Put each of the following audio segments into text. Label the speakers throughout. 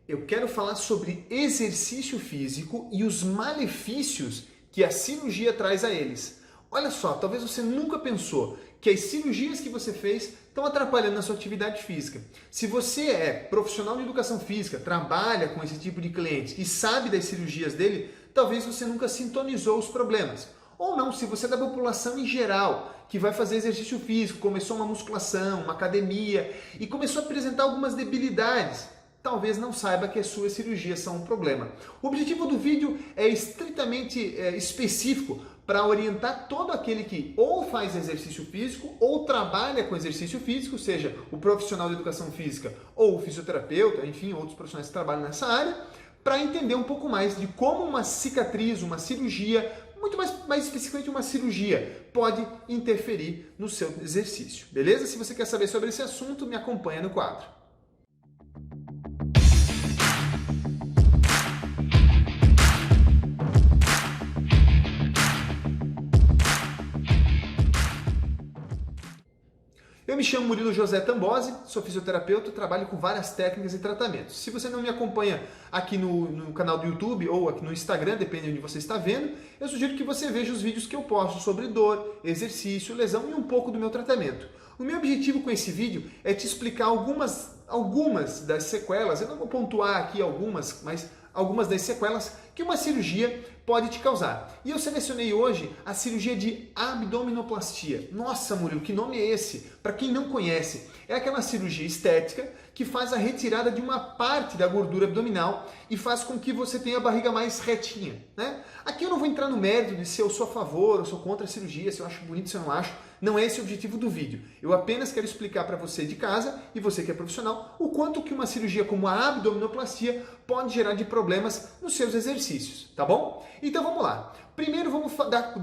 Speaker 1: eu quero falar sobre exercício físico e os malefícios que a cirurgia traz a eles. Olha só, talvez você nunca pensou que as cirurgias que você fez estão atrapalhando a sua atividade física. Se você é profissional de educação física, trabalha com esse tipo de cliente e sabe das cirurgias dele, talvez você nunca sintonizou os problemas. Ou não, se você é da população em geral, que vai fazer exercício físico, começou uma musculação, uma academia e começou a apresentar algumas debilidades, talvez não saiba que as suas cirurgias são um problema. O objetivo do vídeo é estritamente específico para orientar todo aquele que ou faz exercício físico ou trabalha com exercício físico, seja o profissional de educação física ou o fisioterapeuta, enfim, outros profissionais que trabalham nessa área, para entender um pouco mais de como uma cicatriz, uma cirurgia, muito mais especificamente uma cirurgia, pode interferir no seu exercício. Beleza? Se você quer saber sobre esse assunto, me acompanha no quadro. Eu me chamo Murilo José Tambosi, sou fisioterapeuta, trabalho com várias técnicas e tratamentos. Se você não me acompanha aqui no canal do YouTube ou aqui no Instagram, depende de onde você está vendo, eu sugiro que você veja os vídeos que eu posto sobre dor, exercício, lesão e um pouco do meu tratamento. O meu objetivo com esse vídeo é te explicar algumas das sequelas, eu não vou pontuar aqui algumas, mas algumas das sequelas que uma cirurgia pode te causar. E eu selecionei hoje a cirurgia de abdominoplastia. Nossa, Murilo, que nome é esse? Para quem não conhece, é aquela cirurgia estética que faz a retirada de uma parte da gordura abdominal e faz com que você tenha a barriga mais retinha, né? Aqui eu não vou entrar no mérito de se eu sou a favor ou sou contra a cirurgia, se eu acho bonito, se eu não acho. Não é esse o objetivo do vídeo. Eu apenas quero explicar para você de casa e você que é profissional o quanto que uma cirurgia como a abdominoplastia pode gerar de problemas nos seus exercícios, tá bom? Então vamos lá. Primeiro vamos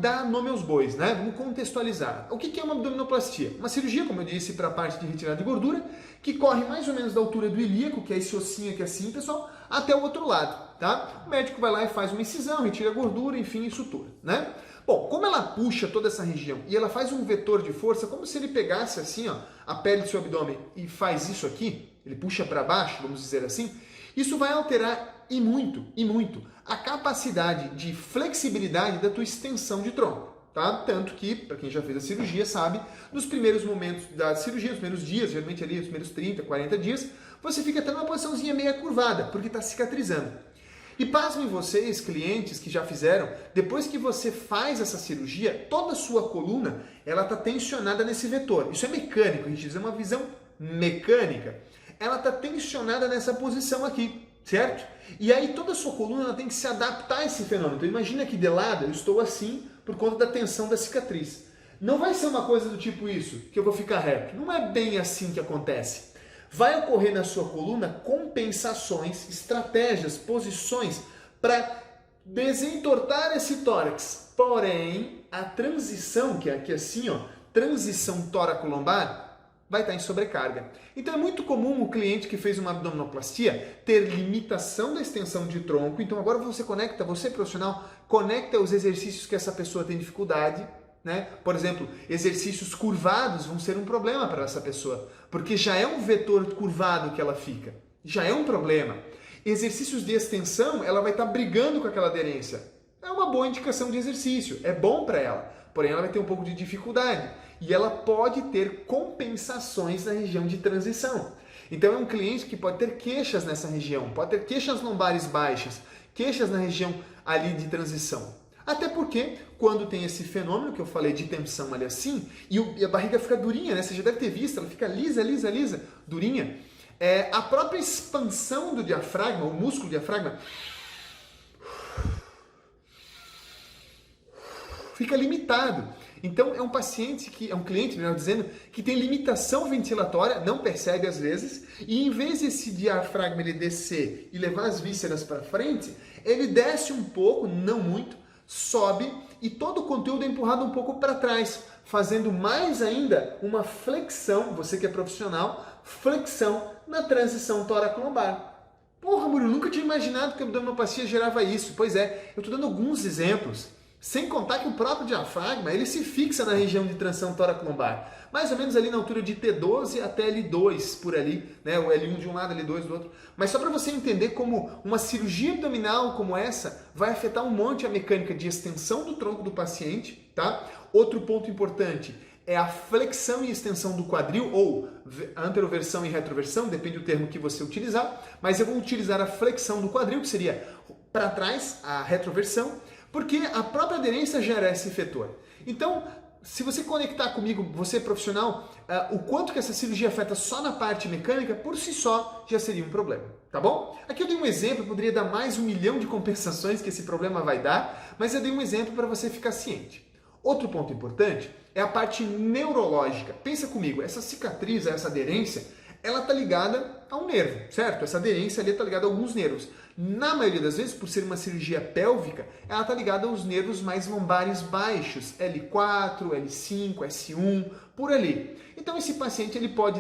Speaker 1: dar nome aos bois, né? Vamos contextualizar. O que é uma abdominoplastia? Uma cirurgia, como eu disse, para a parte de retirada de gordura, que corre mais ou menos da altura do ilíaco, que é esse ossinho aqui assim, pessoal, até o outro lado, tá? O médico vai lá e faz uma incisão, retira a gordura, enfim, e sutura, né? Bom, como ela puxa toda essa região e ela faz um vetor de força, como se ele pegasse assim, ó, a pele do seu abdômen e faz isso aqui, ele puxa para baixo, vamos dizer assim, isso vai alterar e muito, a capacidade de flexibilidade da tua extensão de tronco, tá? Tanto que, para quem já fez a cirurgia sabe, nos primeiros momentos da cirurgia, nos primeiros dias, geralmente ali nos primeiros 30, 40 dias, você fica até numa posiçãozinha meia curvada, porque está cicatrizando. E pasmem vocês, clientes que já fizeram, depois que você faz essa cirurgia, toda a sua coluna ela está tensionada nesse vetor. Isso é mecânico, a gente diz, é uma visão mecânica. Ela está tensionada nessa posição aqui, certo? E aí toda a sua coluna ela tem que se adaptar a esse fenômeno. Então imagina que de lado eu estou assim por conta da tensão da cicatriz. Não vai ser uma coisa do tipo isso, que eu vou ficar reto. Não é bem assim que acontece. Vai ocorrer na sua coluna compensações, estratégias, posições para desentortar esse tórax. Porém, a transição, que é aqui assim, ó, transição tóraco-lombar, vai estar em sobrecarga. Então é muito comum o cliente que fez uma abdominoplastia ter limitação da extensão de tronco. Então agora você profissional, conecta os exercícios que essa pessoa tem dificuldade, né? Por exemplo, exercícios curvados vão ser um problema para essa pessoa, porque já é um vetor curvado que ela fica, já é um problema. Exercícios de extensão, ela vai estar brigando com aquela aderência. É uma boa indicação de exercício, é bom para ela, porém ela vai ter um pouco de dificuldade e ela pode ter compensações na região de transição. Então é um cliente que pode ter queixas nessa região, pode ter queixas lombares baixas, queixas na região ali de transição. Até porque, quando tem esse fenômeno que eu falei de tensão ali assim, e a barriga fica durinha, né? Você já deve ter visto, ela fica lisa, durinha. A própria expansão do diafragma, o músculo diafragma, fica limitado. Então é um cliente, melhor dizendo, que tem limitação ventilatória, não percebe às vezes, e em vez desse diafragma ele descer e levar as vísceras para frente, ele desce um pouco, não muito, sobe e todo o conteúdo é empurrado um pouco para trás, fazendo mais ainda uma flexão, você que é profissional, flexão na transição tóraco-lombar. Porra, Murilo, nunca tinha imaginado que a abdominoplastia gerava isso. Pois é, eu estou dando alguns exemplos, Sem contar que o próprio diafragma, ele se fixa na região de transição tóraco-lombar, mais ou menos ali na altura de T12 até L2, por ali, né? O L1 de um lado, L2 do outro. Mas só para você entender como uma cirurgia abdominal como essa vai afetar um monte a mecânica de extensão do tronco do paciente, tá? Outro ponto importante é a flexão e extensão do quadril, ou anteroversão e retroversão, depende do termo que você utilizar, mas eu vou utilizar a flexão do quadril, que seria para trás, a retroversão, porque a própria aderência gera esse efetor. Então, se você conectar comigo, você profissional, o quanto que essa cirurgia afeta só na parte mecânica, por si só, já seria um problema, tá bom? Aqui eu dei um exemplo, poderia dar mais 1 milhão de compensações que esse problema vai dar, mas eu dei um exemplo para você ficar ciente. Outro ponto importante é a parte neurológica. Pensa comigo, essa cicatriz, essa aderência, ela está ligada a um nervo, certo? Essa aderência ali está ligada a alguns nervos. Na maioria das vezes, por ser uma cirurgia pélvica, ela está ligada aos nervos mais lombares baixos, L4, L5, S1, por ali. Então esse paciente,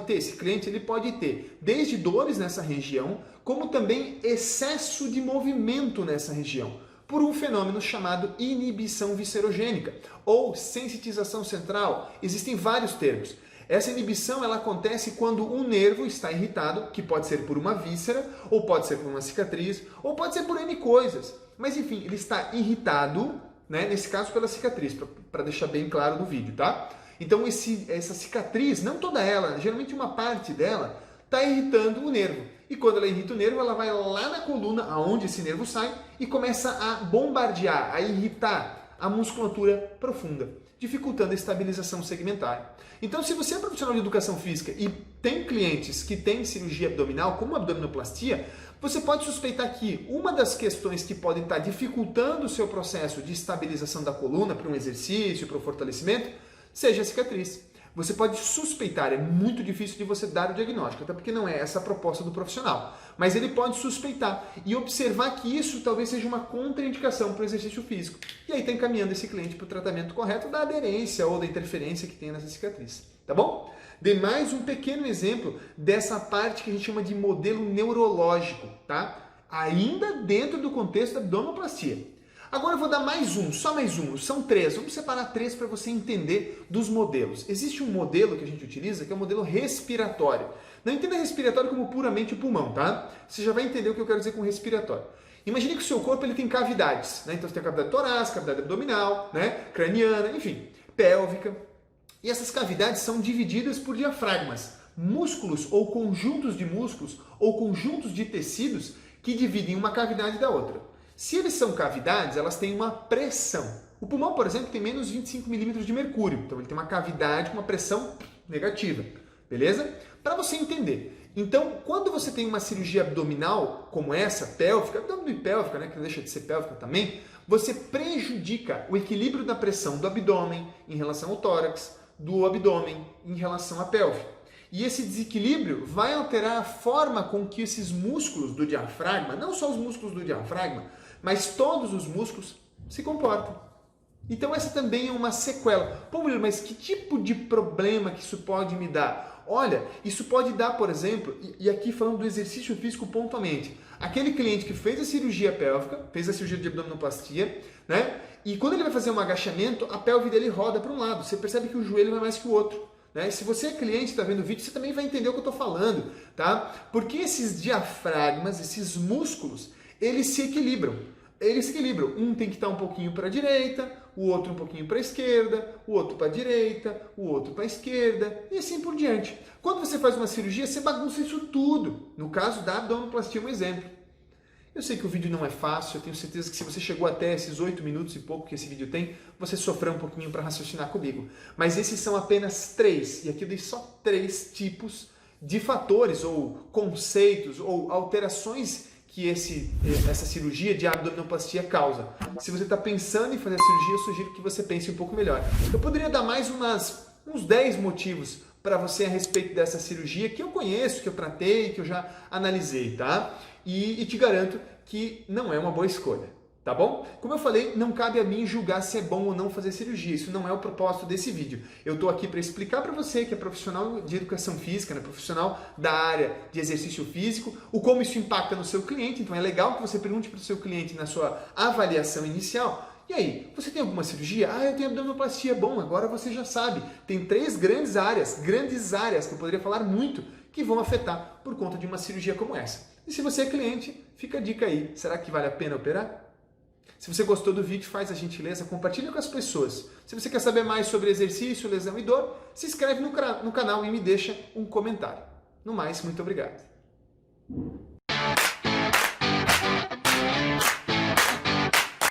Speaker 1: esse cliente, ele pode ter desde dores nessa região, como também excesso de movimento nessa região, por um fenômeno chamado inibição viscerogênica ou sensitização central. Existem vários termos. Essa inibição ela acontece quando um nervo está irritado, que pode ser por uma víscera, ou pode ser por uma cicatriz, ou pode ser por N coisas. Mas enfim, ele está irritado, né, nesse caso pela cicatriz, para deixar bem claro no vídeo, tá? Então essa cicatriz, não toda ela, geralmente uma parte dela, está irritando o nervo. E quando ela irrita o nervo, ela vai lá na coluna, aonde esse nervo sai, e começa a bombardear, a irritar a musculatura profunda, dificultando a estabilização segmentar. Então, se você é profissional de educação física e tem clientes que têm cirurgia abdominal, como abdominoplastia, você pode suspeitar que uma das questões que podem estar dificultando o seu processo de estabilização da coluna para um exercício, para o fortalecimento, seja a cicatriz. Você pode suspeitar, é muito difícil de você dar o diagnóstico, até porque não é essa a proposta do profissional. Mas ele pode suspeitar e observar que isso talvez seja uma contraindicação para o exercício físico. E aí está encaminhando esse cliente para o tratamento correto da aderência ou da interferência que tem nessa cicatriz. Tá bom? Dei mais um pequeno exemplo dessa parte que a gente chama de modelo neurológico, tá? Ainda dentro do contexto da abdominoplastia. Agora eu vou dar mais um, só mais um, são 3. Vamos separar 3 para você entender dos modelos. Existe um modelo que a gente utiliza que é o modelo respiratório. Não entenda respiratório como puramente o pulmão, tá? Você já vai entender o que eu quero dizer com respiratório. Imagine que o seu corpo ele tem cavidades, né? Então você tem a cavidade torácica, cavidade abdominal, né? Craniana, enfim, pélvica. E essas cavidades são divididas por diafragmas, músculos ou conjuntos de músculos ou conjuntos de tecidos que dividem uma cavidade da outra. Se eles são cavidades, elas têm uma pressão. O pulmão, por exemplo, tem menos 25 milímetros de mercúrio. Então ele tem uma cavidade com uma pressão negativa. Beleza? Para você entender. Então, quando você tem uma cirurgia abdominal como essa, pélvica, abdominopélvica, né, que não deixa de ser pélvica também, você prejudica o equilíbrio da pressão do abdômen em relação ao tórax, do abdômen em relação à pelve. E esse desequilíbrio vai alterar a forma com que esses músculos do diafragma, não só os músculos do diafragma, mas todos os músculos se comportam. Então essa também é uma sequela. Pô, Murilo, mas que tipo de problema que isso pode me dar? Olha, isso pode dar, por exemplo, e aqui falando do exercício físico pontualmente, aquele cliente que fez a cirurgia pélvica, fez a cirurgia de abdominoplastia, né? E quando ele vai fazer um agachamento, a pelve dele roda para um lado. Você percebe que o joelho vai mais que o outro. Né? Se você é cliente e está vendo o vídeo, você também vai entender o que eu estou falando, tá? Porque esses diafragmas, esses músculos, eles se equilibram. Um tem que estar um pouquinho para a direita, o outro um pouquinho para a esquerda, o outro para a direita, o outro para a esquerda e assim por diante. Quando você faz uma cirurgia, você bagunça isso tudo. No caso da abdominoplastia, um exemplo. Eu sei que o vídeo não é fácil, eu tenho certeza que se você chegou até esses 8 minutos e pouco que esse vídeo tem, você sofreu um pouquinho para raciocinar comigo. Mas esses são apenas 3, e aqui eu dei só 3 tipos de fatores, ou conceitos, ou alterações que essa cirurgia de abdominoplastia causa. Se você está pensando em fazer a cirurgia, eu sugiro que você pense um pouco melhor. Eu poderia dar mais uns 10 motivos para você a respeito dessa cirurgia que eu conheço, que eu tratei, que eu já analisei, tá? E te garanto que não é uma boa escolha, tá bom? Como eu falei, não cabe a mim julgar se é bom ou não fazer cirurgia, isso não é o propósito desse vídeo. Eu estou aqui para explicar para você que é profissional de educação física, né? Profissional da área de exercício físico, o como isso impacta no seu cliente, então é legal que você pergunte para o seu cliente na sua avaliação inicial E aí, você tem alguma cirurgia? Ah, eu tenho abdominoplastia. Bom, agora você já sabe. Tem 3 grandes áreas que eu poderia falar muito, que vão afetar por conta de uma cirurgia como essa. E se você é cliente, fica a dica aí. Será que vale a pena operar? Se você gostou do vídeo, faz a gentileza, compartilha com as pessoas. Se você quer saber mais sobre exercício, lesão e dor, se inscreve no canal e me deixa um comentário. No mais, muito obrigado.